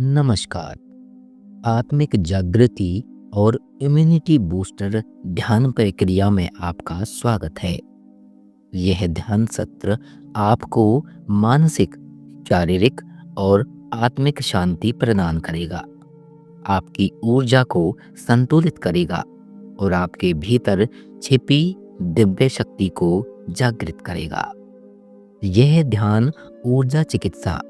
नमस्कार। आत्मिक जागृति और इम्यूनिटी बूस्टर ध्यान प्रक्रिया में आपका स्वागत है। यह ध्यान सत्र आपको मानसिक, शारीरिक और आत्मिक शांति प्रदान करेगा, आपकी ऊर्जा को संतुलित करेगा और आपके भीतर छिपी दिव्य शक्ति को जागृत करेगा। यह ध्यान ऊर्जा चिकित्सा,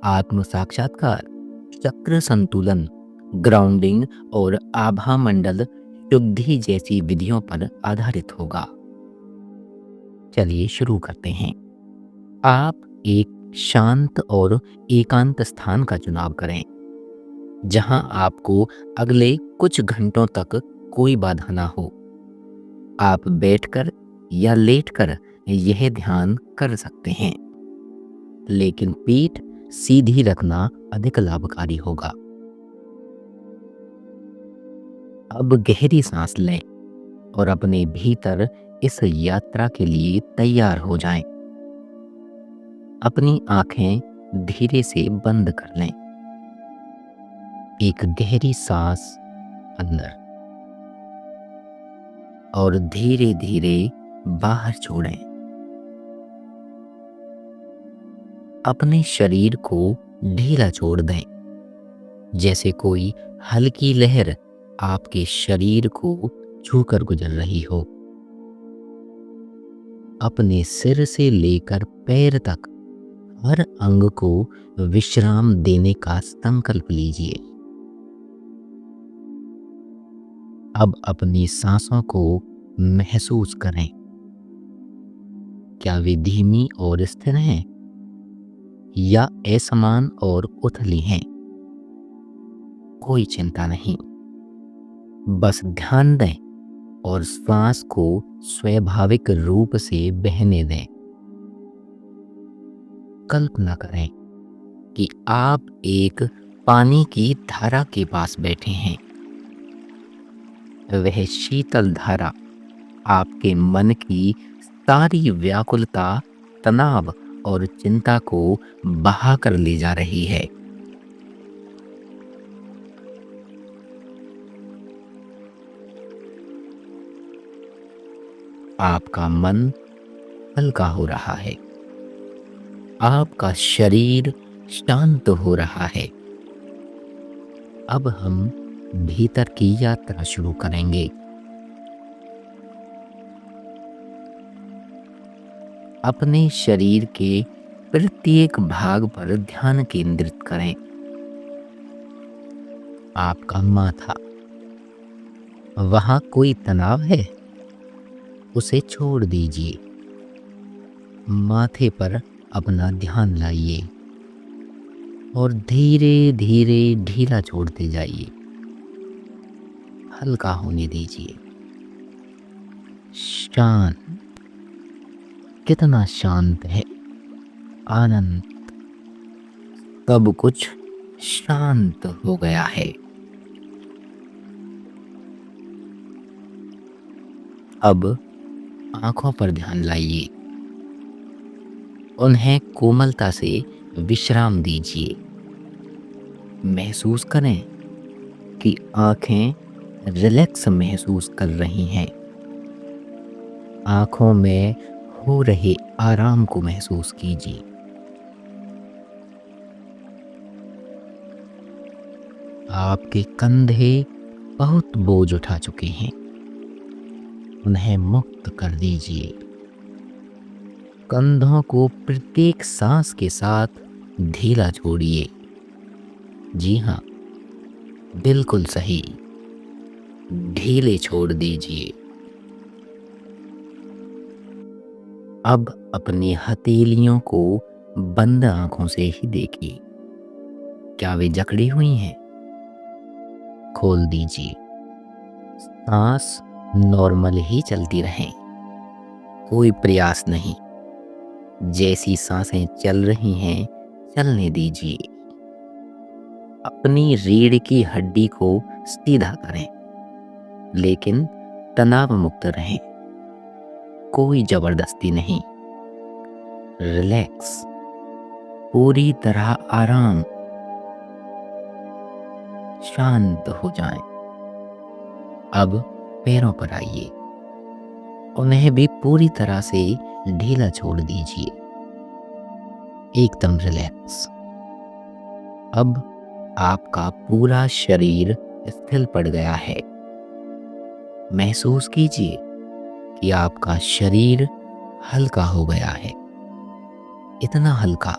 आत्म साक्षात्कार, चक्र संतुलन, ग्राउंडिंग और आभा मंडल शुद्धि जैसी विधियों पर आधारित होगा। चलिए शुरू करते हैं। आप एक शांत और एकांत स्थान का चुनाव करें, जहां आपको अगले कुछ घंटों तक कोई बाधा ना हो। आप बैठकर या लेटकर यह ध्यान कर सकते हैं, लेकिन पीठ सीधी रखना अधिक लाभकारी होगा। अब गहरी सांस लें और अपने भीतर इस यात्रा के लिए तैयार हो जाएं। अपनी आंखें धीरे से बंद कर लें। एक गहरी सांस अंदर और धीरे धीरे बाहर छोड़ें। अपने शरीर को ढीला छोड़ दें, जैसे कोई हल्की लहर आपके शरीर को छूकर गुजर रही हो। अपने सिर से लेकर पैर तक हर अंग को विश्राम देने का संकल्प लीजिए। अब अपनी सांसों को महसूस करें। क्या वे धीमी और स्थिर हैं या असमान और उथली हैं? कोई चिंता नहीं, बस ध्यान दें और श्वास को स्वाभाविक रूप से बहने दें। कल्पना करें कि आप एक पानी की धारा के पास बैठे हैं। वह शीतल धारा आपके मन की सारी व्याकुलता, तनाव और चिंता को बहा कर ले जा रही है। आपका मन हल्का हो रहा है, आपका शरीर शांत हो रहा है। अब हम भीतर की यात्रा शुरू करेंगे। अपने शरीर के प्रत्येक भाग पर ध्यान केंद्रित करें। आपका माथा, वहां कोई तनाव है? उसे छोड़ दीजिए। माथे पर अपना ध्यान लाइए और धीरे धीरे ढीला छोड़ते जाइए। हल्का होने दीजिए। शांत, कितना शांत है, आनंद। सब कुछ शांत हो गया है। अब आंखों पर ध्यान लाइए। उन्हें कोमलता से विश्राम दीजिए। महसूस करें कि आंखें रिलैक्स महसूस कर रही हैं। आंखों में हो रहे आराम को महसूस कीजिए। आपके कंधे बहुत बोझ उठा चुके हैं, उन्हें मुक्त कर दीजिए। कंधों को प्रत्येक सांस के साथ ढीला छोड़िए। जी हाँ, बिल्कुल सही, ढीले छोड़ दीजिए। अब अपनी हथेलियों को बंद आंखों से ही देखिए। क्या वे जकड़ी हुई हैं? खोल दीजिए। सांस नॉर्मल ही चलती रहें, कोई प्रयास नहीं। जैसी सांसें चल रही हैं चलने दीजिए। अपनी रीढ़ की हड्डी को सीधा करें, लेकिन तनाव मुक्त रहें। कोई जबरदस्ती नहीं। रिलैक्स, पूरी तरह आराम। शांत हो जाएं। अब पैरों पर आइए, उन्हें भी पूरी तरह से ढीला छोड़ दीजिए, एकदम रिलैक्स। अब आपका पूरा शरीर स्थिर पड़ गया है। महसूस कीजिए कि आपका शरीर हल्का हो गया है, इतना हल्का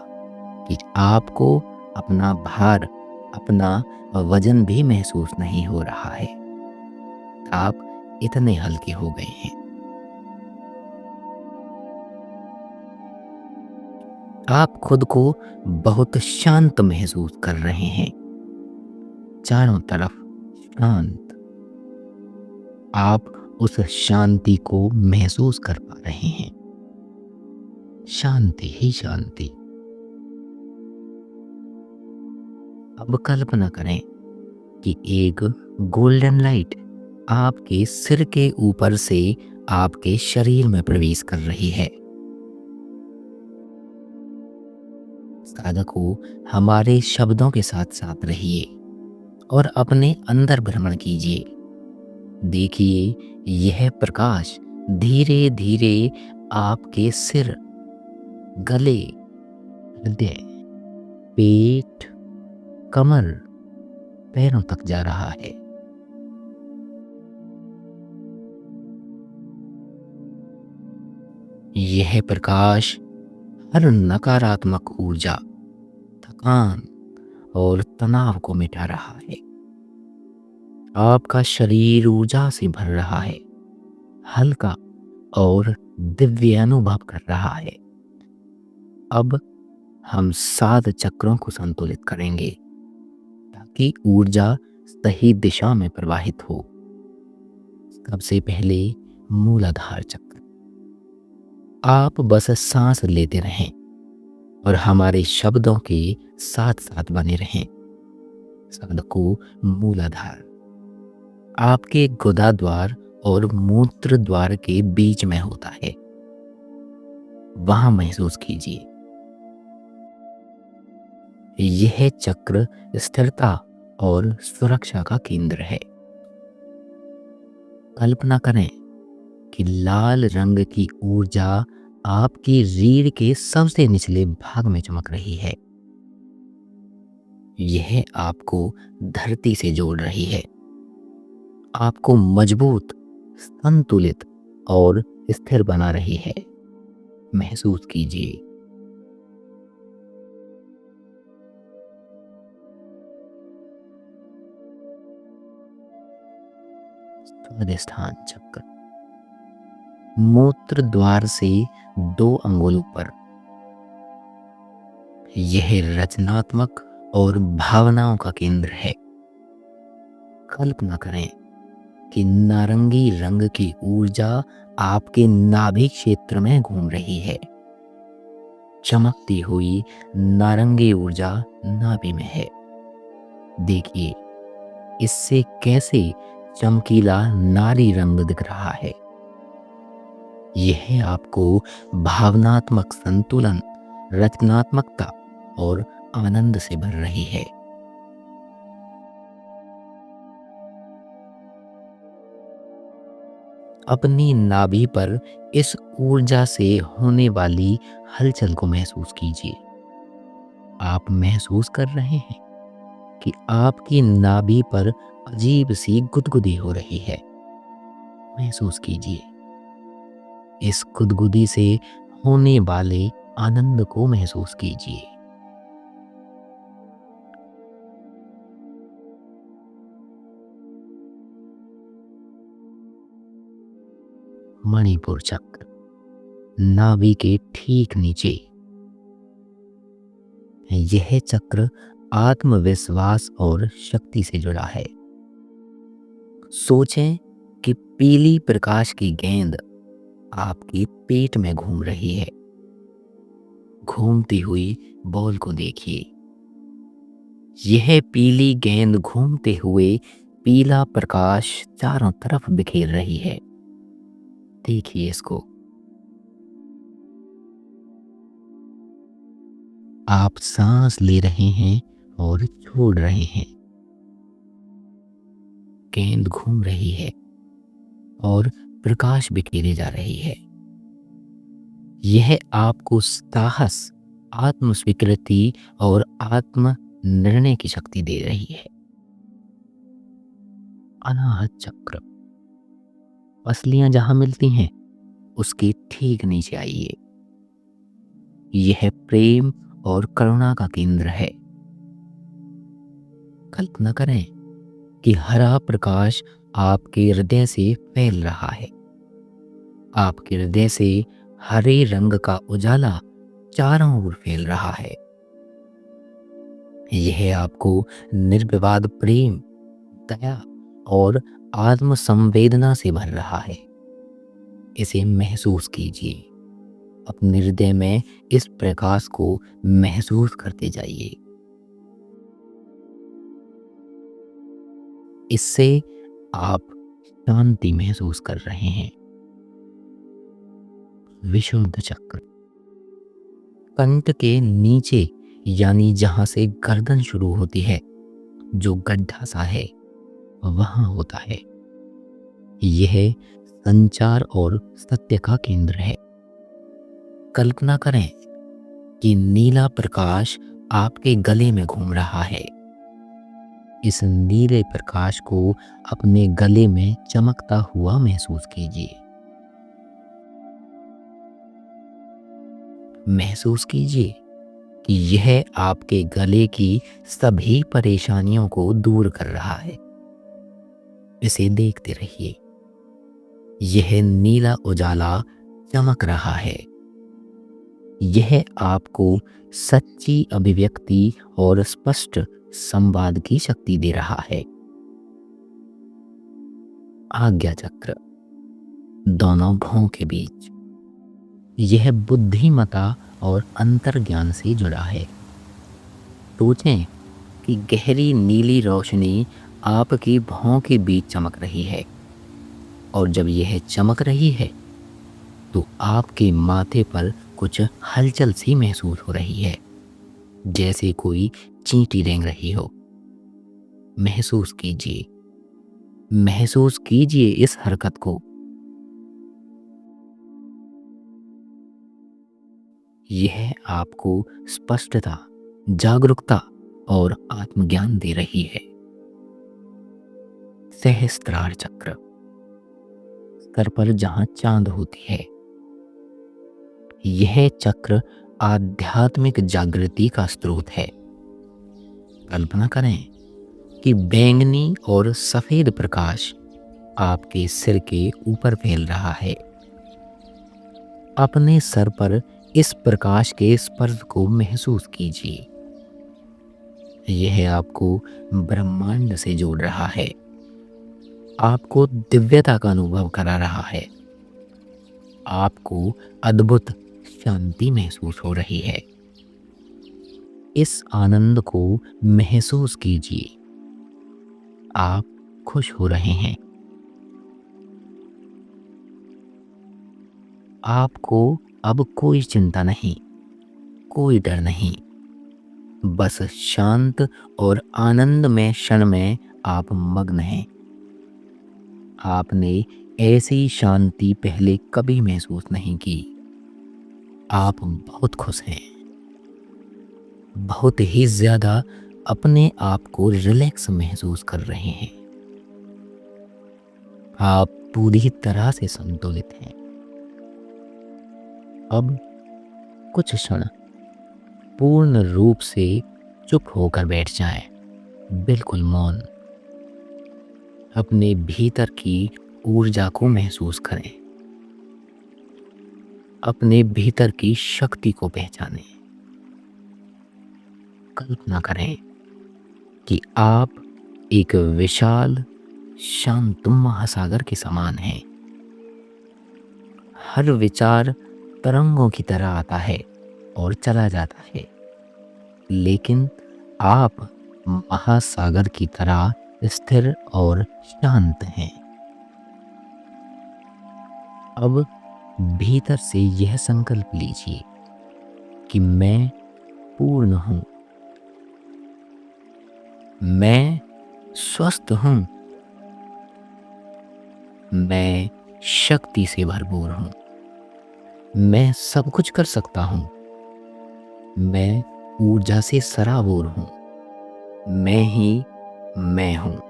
कि आपको अपना भार, अपना वजन भी महसूस नहीं हो रहा है। आप इतने हल्के हो गए हैं। आप खुद को बहुत शांत महसूस कर रहे हैं, चारों तरफ शांत। आप उस शांति को महसूस कर पा रहे हैं, शांति ही शांति। अब कल्पना करें कि एक गोल्डन लाइट आपके सिर के ऊपर से आपके शरीर में प्रवेश कर रही है। साधक को हमारे शब्दों के साथ साथ रहिए और अपने अंदर भ्रमण कीजिए। देखिए, यह प्रकाश धीरे धीरे आपके सिर, गले, हृदय, पेट, कमर, पैरों तक जा रहा है। यह प्रकाश हर नकारात्मक ऊर्जा, थकान और तनाव को मिटा रहा है। आपका शरीर ऊर्जा से भर रहा है, हल्का और दिव्य अनुभव कर रहा है। अब हम 7 चक्रों को संतुलित करेंगे ताकि ऊर्जा सही दिशा में प्रवाहित हो। सबसे पहले मूलाधार चक्र। आप बस सांस लेते रहें और हमारे शब्दों के साथ साथ बने रहें। शब्द को मूलाधार आपके गुदा द्वार और मूत्र द्वार के बीच में होता है, वहां महसूस कीजिए। यह चक्र स्थिरता और सुरक्षा का केंद्र है। कल्पना करें कि लाल रंग की ऊर्जा आपकी रीढ़ के सबसे निचले भाग में चमक रही है। यह आपको धरती से जोड़ रही है, आपको मजबूत, संतुलित और स्थिर बना रही है। महसूस कीजिए। स्वादिष्ठान चक्र मूत्र द्वार से 2 अंगुलों पर। यह रचनात्मक और भावनाओं का केंद्र है। कल्पना करें कि नारंगी रंग की ऊर्जा आपके नाभि क्षेत्र में घूम रही है। चमकती हुई नारंगी ऊर्जा नाभि में है। देखिए, इससे कैसे चमकीला नारी रंग दिख रहा है। यह आपको भावनात्मक संतुलन, रचनात्मकता और आनंद से भर रही है। अपनी नाभि पर इस ऊर्जा से होने वाली हलचल को महसूस कीजिए। आप महसूस कर रहे हैं कि आपकी नाभि पर अजीब सी गुदगुदी हो रही है। महसूस कीजिए। इस गुदगुदी से होने वाले आनंद को महसूस कीजिए। मणिपुर चक्र नाभि के ठीक नीचे। यह चक्र आत्मविश्वास और शक्ति से जुड़ा है। सोचें कि पीली प्रकाश की गेंद आपके पेट में घूम रही है। घूमती हुई बॉल को देखिए। यह पीली गेंद घूमते हुए पीला प्रकाश चारों तरफ बिखेर रही है। देखिए इसको। आप सांस ले रहे हैं और छोड़ रहे हैं। गेंद घूम रही है और प्रकाश बिखेरे जा रही है। यह आपको साहस, आत्म स्वीकृति और आत्म निर्णय की शक्ति दे रही है। अनाहत चक्र, पसलियां जहां मिलती हैं उसके ठीक नीचे आइए। यह प्रेम और करुणा का केंद्र है। कल्पना करें कि हरा प्रकाश आपके हृदय से फैल रहा है। आपके हृदय से हरे रंग का उजाला चारों ओर फैल रहा है। यह आपको निर्विवाद प्रेम, दया और आत्म संवेदना से भर रहा है। इसे महसूस कीजिए। अपने हृदय में इस प्रकाश को महसूस करते जाइए। इससे आप शांति महसूस कर रहे हैं। विशुद्ध चक्र, कंठ के नीचे यानी जहां से गर्दन शुरू होती है, जो गड्ढा सा है वहां होता है। यह संचार और सत्य का केंद्र है। कल्पना करें कि नीला प्रकाश आपके गले में घूम रहा है। इस नीले प्रकाश को अपने गले में चमकता हुआ महसूस कीजिए। महसूस कीजिए कि यह आपके गले की सभी परेशानियों को दूर कर रहा है। इसे देखते रहिए। यह नीला उजाला चमक रहा है। यह आपको सच्ची अभिव्यक्ति और स्पष्ट संवाद की शक्ति दे रहा है। आज्ञा चक्र, दोनों भौं के बीच, यह बुद्धिमता और अंतर्ज्ञान से जुड़ा है। सोचें कि गहरी नीली रोशनी आपकी भौं के बीच चमक रही है, और जब यह चमक रही है तो आपके माथे पर कुछ हलचल सी महसूस हो रही है, जैसे कोई चींटी रेंग रही हो। महसूस कीजिए, महसूस कीजिए इस हरकत को। यह आपको स्पष्टता, जागरूकता और आत्मज्ञान दे रही है। सहस्त्रार चक्र, सर पर जहां चांद होती है। यह चक्र आध्यात्मिक जागृति का स्रोत है। कल्पना करें कि बैंगनी और सफेद प्रकाश आपके सिर के ऊपर फैल रहा है। अपने सर पर इस प्रकाश के स्पर्श को महसूस कीजिए। यह आपको ब्रह्मांड से जोड़ रहा है, आपको दिव्यता का अनुभव करा रहा है। आपको अद्भुत शांति महसूस हो रही है। इस आनंद को महसूस कीजिए। आप खुश हो रहे हैं। आपको अब कोई चिंता नहीं, कोई डर नहीं। बस शांत और आनंदमय क्षण में आप मग्न हैं। आपने ऐसी शांति पहले कभी महसूस नहीं की। आप बहुत खुश हैं, बहुत ही ज्यादा अपने आप को रिलैक्स महसूस कर रहे हैं। आप पूरी तरह से संतुलित हैं। अब कुछ क्षण पूर्ण रूप से चुप होकर बैठ जाएं, बिल्कुल मौन। अपने भीतर की ऊर्जा को महसूस करें। अपने भीतर की शक्ति को पहचानें। कल्पना करें कि आप एक विशाल शांत महासागर के समान हैं। हर विचार तरंगों की तरह आता है और चला जाता है, लेकिन आप महासागर की तरह स्थिर और शांत हैं। अब भीतर से यह संकल्प लीजिए कि मैं पूर्ण हूं, मैं स्वस्थ हूं, मैं शक्ति से भरपूर हूँ। मैं सब कुछ कर सकता हूँ। मैं ऊर्जा से सराबोर हूँ। मैं ही मैं हूँ।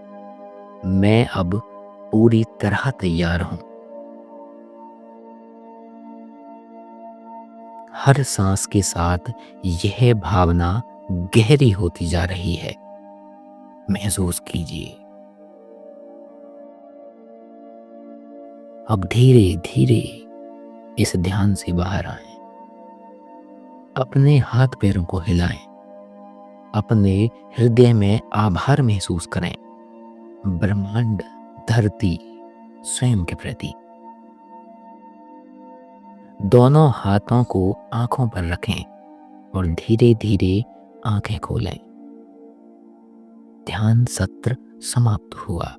मैं अब पूरी तरह तैयार हूँ। हर सांस के साथ यह भावना गहरी होती जा रही है। महसूस कीजिए। अब धीरे धीरे इस ध्यान से बाहर आएं। अपने हाथ पैरों को हिलाएं। अपने हृदय में आभार महसूस करें। ब्रह्मांड, धरती, स्वयं के प्रति। दोनों हाथों को आंखों पर रखें और धीरे धीरे आंखें खोलें। ध्यान सत्र समाप्त हुआ।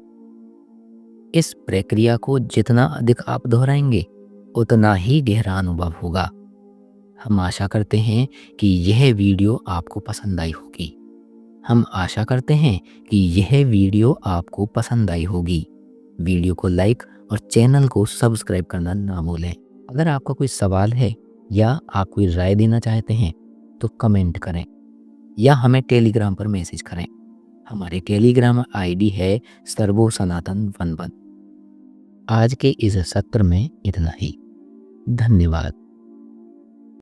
इस प्रक्रिया को जितना अधिक आप दोहराएंगे उतना ही गहरा अनुभव होगा। हम आशा करते हैं कि यह वीडियो आपको पसंद आई होगी। हम आशा करते हैं कि यह वीडियो आपको पसंद आई होगी। वीडियो को लाइक और चैनल को सब्सक्राइब करना ना भूलें। अगर आपका कोई सवाल है या आप कोई राय देना चाहते हैं तो कमेंट करें या हमें टेलीग्राम पर मैसेज करें। हमारे टेलीग्राम आईडी है सर्वो सनातन 11। आज के इस सत्र में इतना ही। धन्यवाद।